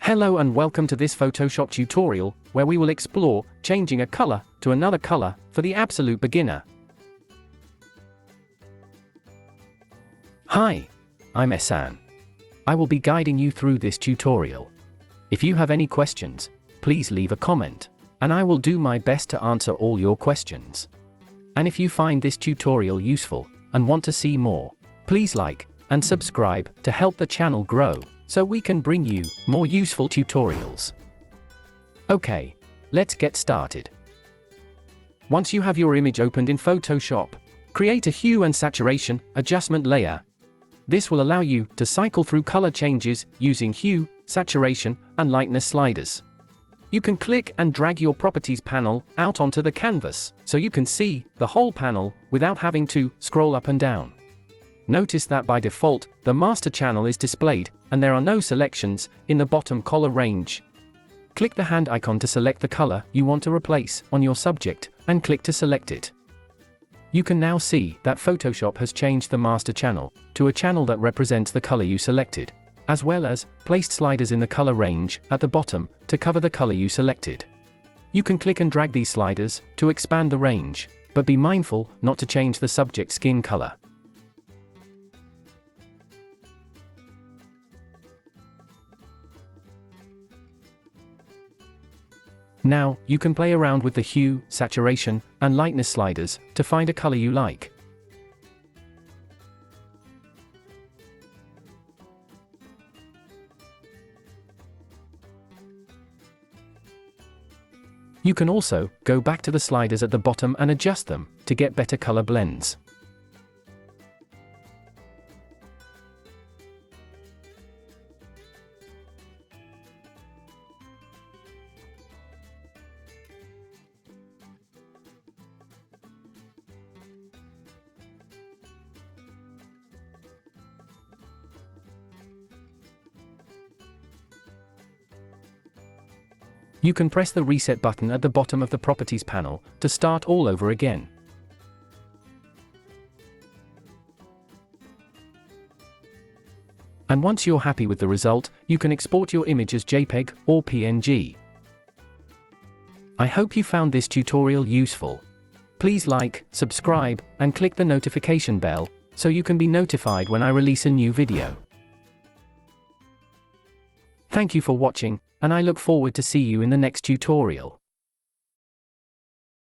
Hello and welcome to this Photoshop tutorial, where we will explore changing a color to another color for the absolute beginner. Hi, I'm Ehsan. I will be guiding you through this tutorial. If you have any questions, please leave a comment, and I will do my best to answer all your questions. And if you find this tutorial useful and want to see more, please like and subscribe to help the channel grow, so we can bring you more useful tutorials. Okay, let's get started. Once you have your image opened in Photoshop, create a hue and saturation adjustment layer. This will allow you to cycle through color changes using hue, saturation, and lightness sliders. You can click and drag your properties panel out onto the canvas, so you can see the whole panel without having to scroll up and down. Notice that by default, the master channel is displayed, and there are no selections in the bottom color range. Click the hand icon to select the color you want to replace on your subject, and click to select it. You can now see that Photoshop has changed the master channel to a channel that represents the color you selected, as well as placed sliders in the color range at the bottom to cover the color you selected. You can click and drag these sliders to expand the range, but be mindful not to change the subject skin color. Now, you can play around with the hue, saturation, and lightness sliders to find a color you like. You can also go back to the sliders at the bottom and adjust them to get better color blends. You can press the reset button at the bottom of the properties panel to start all over again. And once you're happy with the result, you can export your image as JPEG or PNG. I hope you found this tutorial useful. Please like, subscribe, and click the notification bell so you can be notified when I release a new video. Thank you for watching, and I look forward to see you in the next tutorial.